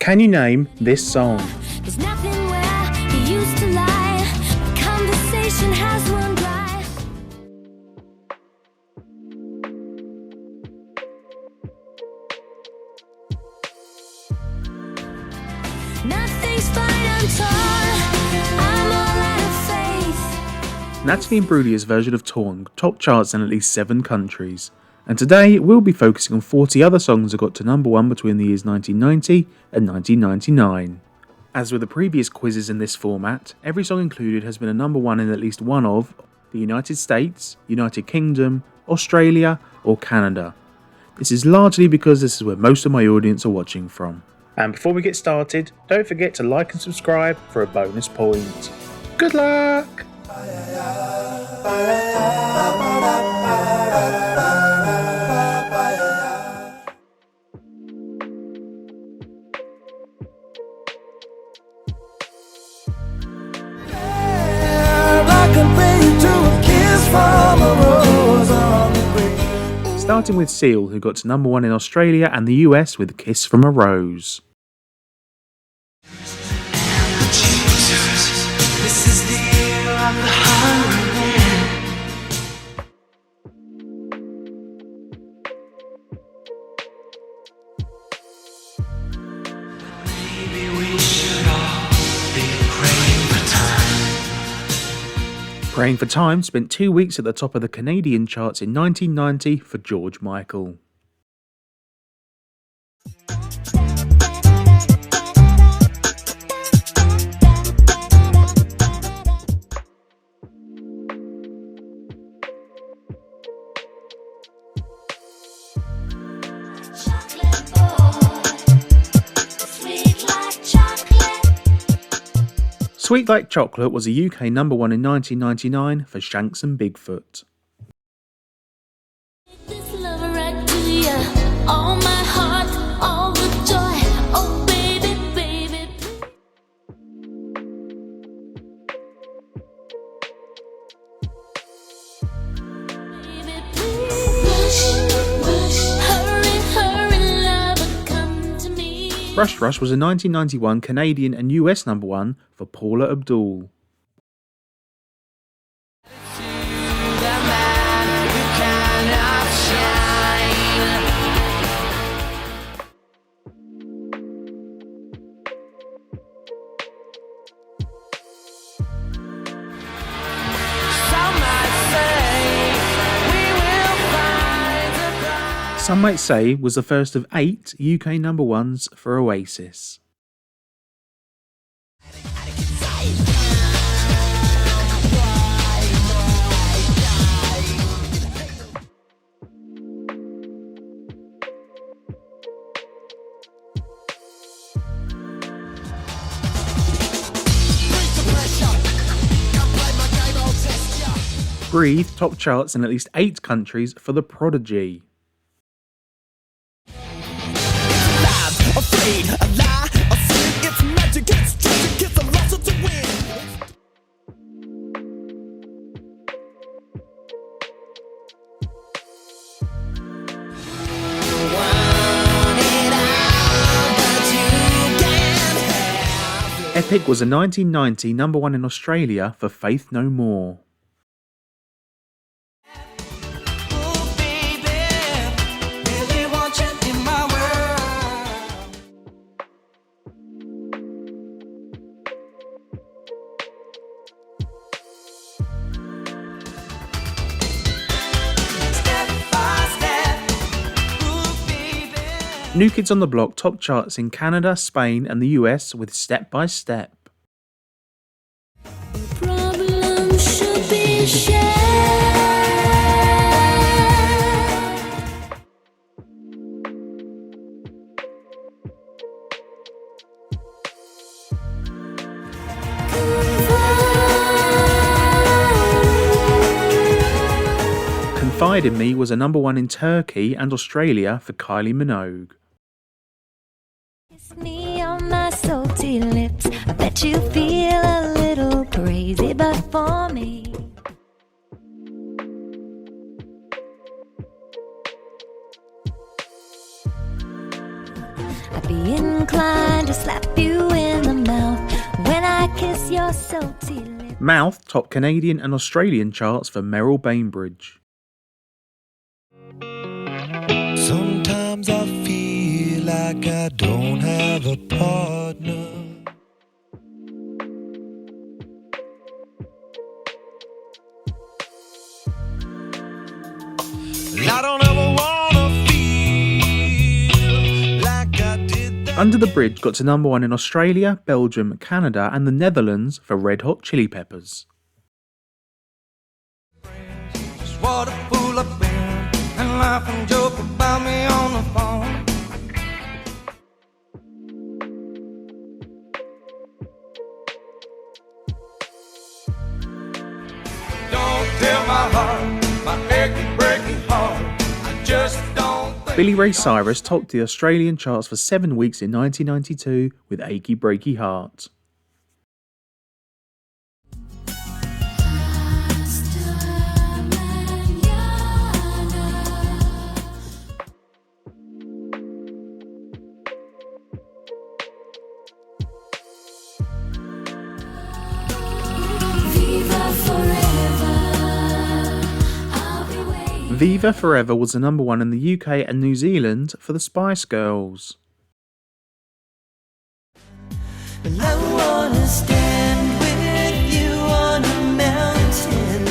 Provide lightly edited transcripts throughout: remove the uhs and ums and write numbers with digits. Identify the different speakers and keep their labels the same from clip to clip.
Speaker 1: Can you name this song?
Speaker 2: There's nothing where he used to lie. Conversation has run dry. Nothing's fine, I'm torn. I'm all out of faith.
Speaker 1: Natalie Imbruglia's version of Torn topped charts in at least 7 countries. And today we'll be focusing on 40 other songs that got to number 1 between the years 1990 and 1999. As with the previous quizzes in this format, every song included has been a number 1 in at least one of the United States, United Kingdom, Australia or Canada. This is largely because this is where most of my audience are watching from. And before we get started, don't forget to like and subscribe for a bonus point. Good luck! Starting with Seal, who got to number 1 in Australia and the US with Kiss from a Rose. Praying for Time spent 2 weeks at the top of the Canadian charts in 1990 for George Michael. Sweet Like Chocolate was a UK number 1 in 1999 for Shanks and Bigfoot.
Speaker 2: This love right to ya. All my heart, all the joy. Oh baby, baby, please. Baby, please. Hurry, hurry, lover, come to me.
Speaker 1: Rush Rush was a 1991 Canadian and US number 1 for Paula Abdul. Some Might Say was the first of 8 UK number 1s for Oasis. Breathe topped charts in at least 8 countries for The Prodigy. Epic was a 1990 number 1 in Australia for Faith No More. New Kids on the Block topped charts in Canada, Spain and the US with Step by Step.
Speaker 2: Problem should be shared.
Speaker 1: Confide in Me was a number 1 in Turkey and Australia for Kylie Minogue.
Speaker 2: Kiss me on my salty lips. I bet you feel a little crazy, but for me, I'd be inclined to slap you in the mouth when I kiss your salty lips.
Speaker 1: Mouth topped Canadian and Australian charts for Merrill Bainbridge.
Speaker 3: Sometimes I feel like I don't have a partner. I don't ever wanna feel like I did that.
Speaker 1: Under the Bridge got to number 1 in Australia, Belgium, Canada and the Netherlands for Red Hot Chili Peppers.
Speaker 3: Just what a fool I've been, and laugh and joke about me on the phone. Don't tell my heart, my achy breaky heart, I just don't think.
Speaker 1: Billy Ray Cyrus topped the Australian charts for 7 weeks in 1992 with Achy Breaky Heart. Viva Forever was the number 1 in the UK and New Zealand for the Spice Girls.
Speaker 3: Well, I wanna stand with you on a mountain.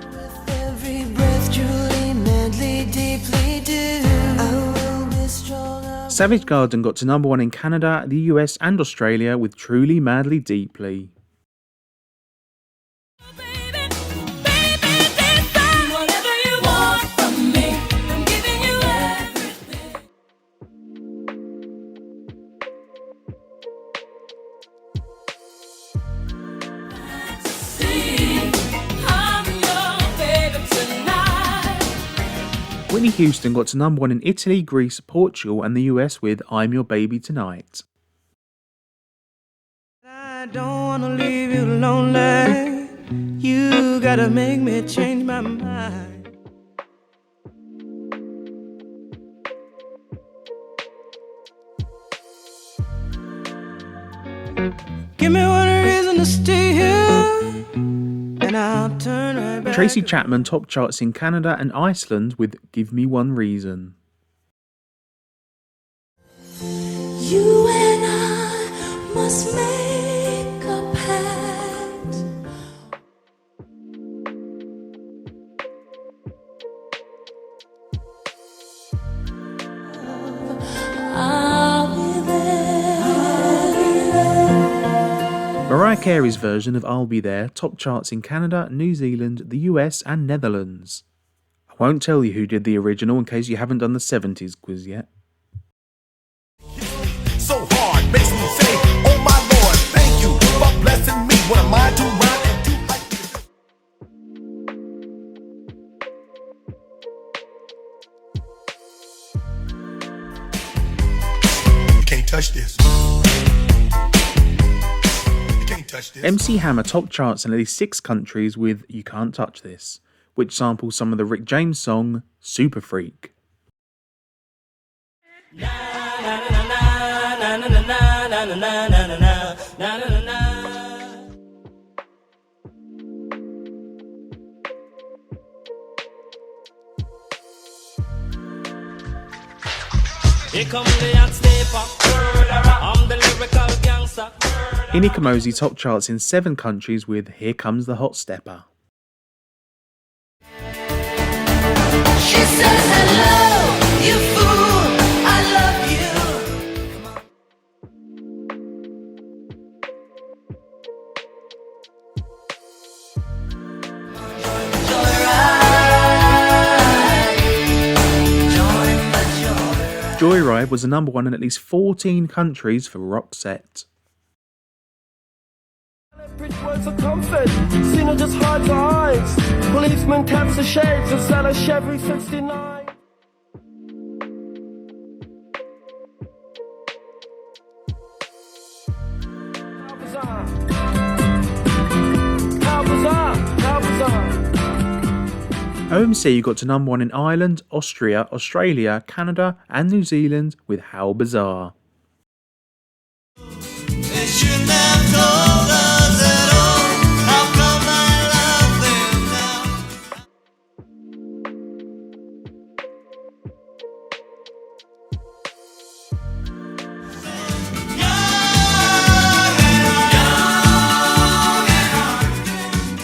Speaker 3: With every breath, truly, madly, deeply do. I will be strong.
Speaker 1: Savage Garden got to number 1 in Canada, the US and Australia with Truly Madly Deeply. Whitney Houston got to number 1 in Italy, Greece, Portugal and the US with I'm Your Baby Tonight.
Speaker 3: I don't wanna leave you lonely. You gotta make me change my mind. Give me one reason to stay here, and I'll turn right back.
Speaker 1: Tracy Chapman topped charts in Canada and Iceland with Give Me One Reason.
Speaker 3: You and I must make a pact. I'll be there.
Speaker 1: Mariah Carey's version of I'll Be There topped charts in Canada, New Zealand, the US and Netherlands. I won't tell you who did the original in case you haven't done the 70s quiz yet.
Speaker 4: So hard, makes me say, oh my Lord, thank you for blessing me. What am I to rhyme and do like you can't touch this. You can't touch this.
Speaker 1: MC Hammer topped charts in at least 6 countries with You Can't Touch This, which samples some of the Rick James song Super Freak. Ini Kamosi topped charts in 7 countries with Here Comes the Hot Stepper.
Speaker 3: She says hello, you fool, I love you.
Speaker 1: Joyride was the number 1 in at least 14 countries for Roxette.
Speaker 5: Preach words of comfort, Cena just hides her eyes. Policeman taps the shades and sell a Chevy 69. How bizarre, how bizarre, how bizarre.
Speaker 1: OMC got to number 1 in Ireland, Austria, Australia, Canada and New Zealand with How Bizarre.
Speaker 6: They shouldn't have told us at all. How come I love them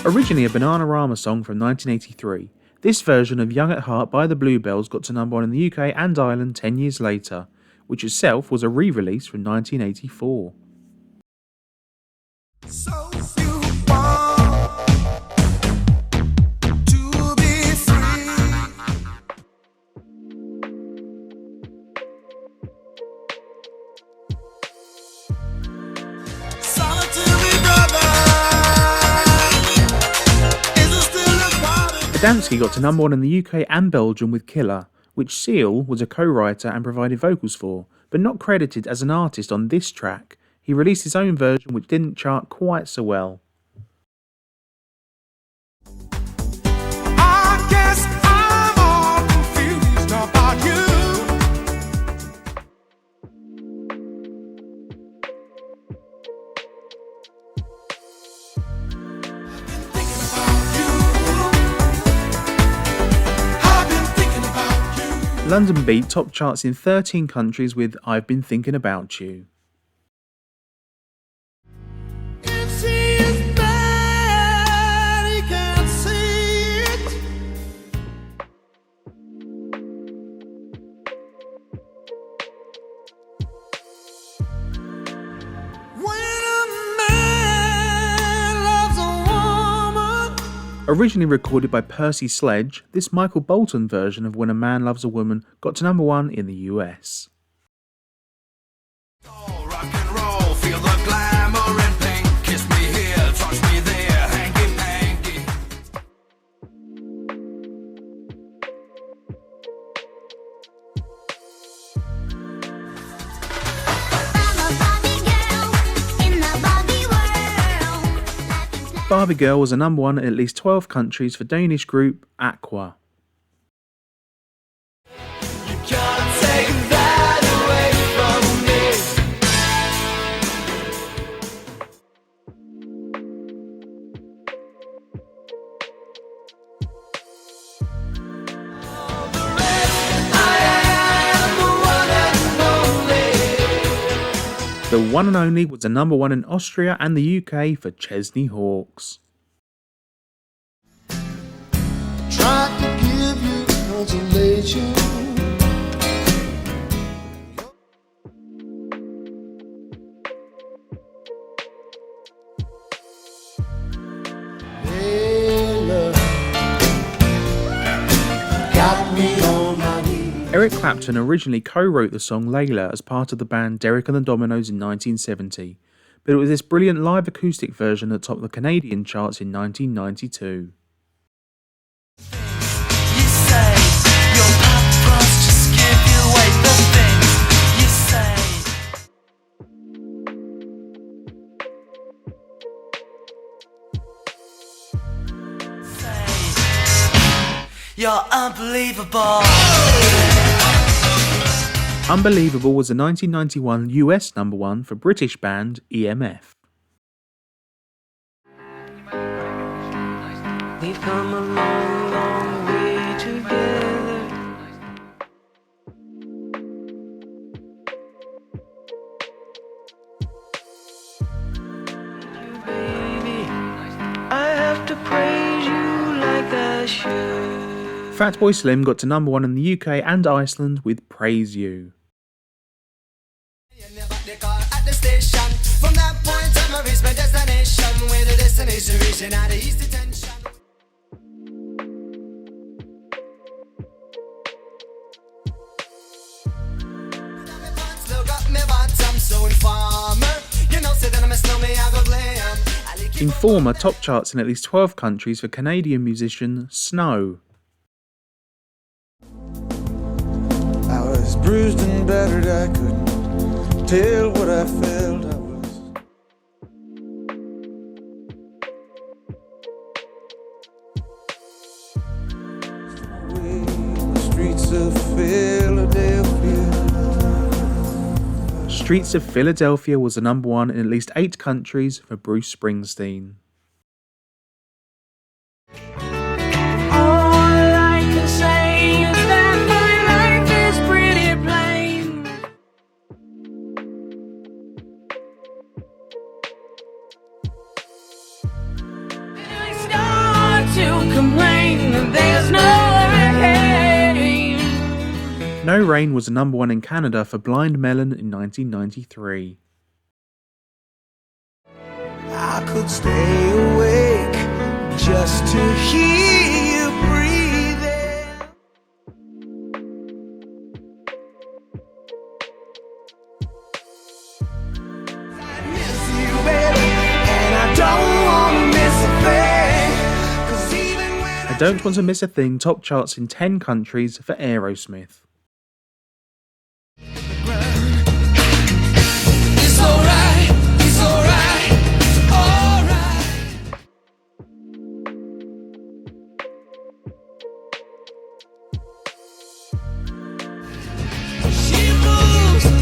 Speaker 6: now?
Speaker 1: Originally a Bananarama song from 1983, this version of Young at Heart by the Bluebells got to number 1 in the UK and Ireland 10 years later, which itself was a re-release from 1984.
Speaker 4: So you want to be free. Solitary brother, is there still a part of
Speaker 1: Adamski got to number 1 in the UK and Belgium with Killer, which Seal was a co-writer and provided vocals for, but not credited as an artist on this track. He released his own version which didn't chart quite so well.
Speaker 4: I guess I'm all confused about you. I've been thinking about you.
Speaker 1: London Beat top charts in 13 countries with I've Been Thinking About You.
Speaker 4: If she is bad, he can't see it. When a man loves a woman.
Speaker 1: Originally recorded by Percy Sledge, this Michael Bolton version of When a Man Loves a Woman got to number 1 in the US.
Speaker 4: Oh, rock and roll, feel the glamour and pink. Kiss me here, touch me there, hanky panky.
Speaker 1: Barbie Girl was a number 1 in at least 12 countries for Danish group Aqua.
Speaker 6: You can't take that away from me. All the rest, I am the one and only.
Speaker 1: The One and Only was a number 1 in Austria and the UK for Chesney Hawkes.
Speaker 5: Tried to give you consolation. Hey, love, got me on my knees.
Speaker 1: Eric Clapton originally co-wrote the song Layla as part of the band Derek and the Dominos in 1970, but it was this brilliant live acoustic version that topped the Canadian charts in 1992.
Speaker 6: You say your paparazzi just give you away the things you say. Say you're unbelievable.
Speaker 1: Unbelievable was a 1991 US number 1 for British band EMF.
Speaker 3: We've come a long, long way together. You, baby, I have to praise you like I should.
Speaker 1: Fatboy Slim got to number 1 in the UK and Iceland with Praise You.
Speaker 6: You never the car at the station. From that point on, I reach my destination. Where the destination reaching out of east detention. Look up me bottom, so informer. You know, say that I'm a snowman, I go glam.
Speaker 1: Informer top charts in at least 12 countries for Canadian musician Snow.
Speaker 7: I was bruised and battered, I couldn't tell what I felt. I was of Philadelphia.
Speaker 1: Streets of Philadelphia was the number one in at least 8 countries for Bruce Springsteen. No Rain was the number one in Canada for Blind Melon in 1993.
Speaker 7: I could stay awake just to hear you breathing. I miss you, baby, and I don't want to miss a thing. 'Cause even when
Speaker 1: I Don't Want to Miss a Thing top charts in 10 countries for Aerosmith.
Speaker 6: It's alright, it's alright, alright. She moves in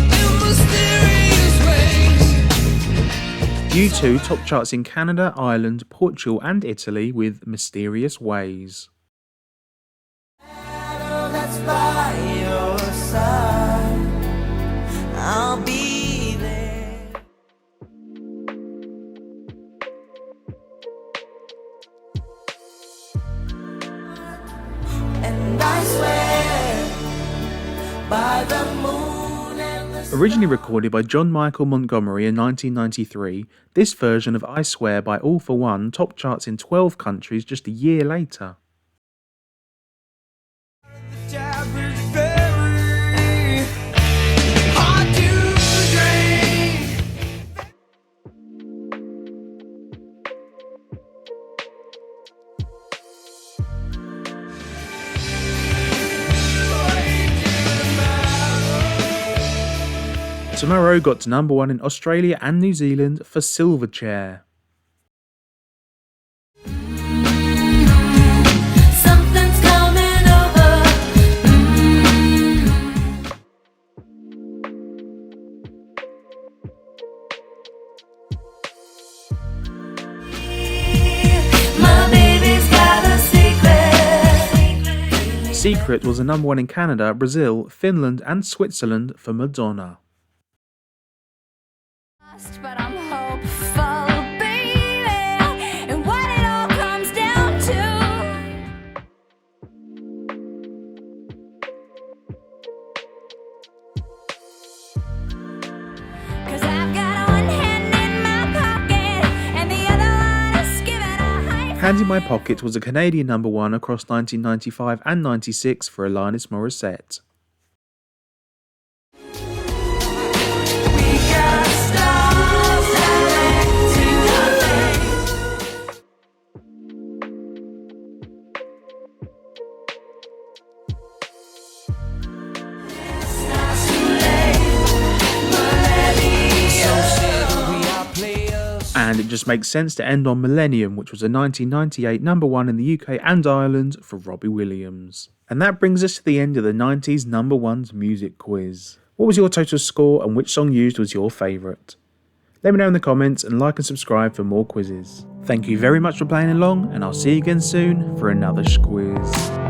Speaker 6: mysterious ways.
Speaker 1: U2 top charts in Canada, Ireland, Portugal and Italy with Mysterious Ways.
Speaker 6: That's by your side. I'll be there. And I swear by the moon and the
Speaker 1: Originally recorded by John Michael Montgomery in 1993, this version of I Swear by All For One top charts in 12 countries just a year later. Tomorrow got to number one in Australia and New Zealand for Silverchair.
Speaker 2: Something's coming over. My baby's got a secret.
Speaker 1: Secret was the number one in Canada, Brazil, Finland and Switzerland for Madonna.
Speaker 2: But I'm hopeful, baby, and what it all comes down to. 'Cause I've got one hand in my pocket and the other one is giving a high.
Speaker 1: Hand in My Pocket was a Canadian number one across 1995 and 96 for Alanis Morissette.
Speaker 2: We got stars directing our way. It's not too late, millennium.
Speaker 1: And it just makes sense to end on Millennium, which was a 1998 number one in the UK and Ireland for Robbie Williams. And that brings us to the end of the 90s number ones music quiz. What was your total score and which song used was your favourite? Let me know in the comments and like and subscribe for more quizzes. Thank you very much for playing along and I'll see you again soon for another squiz.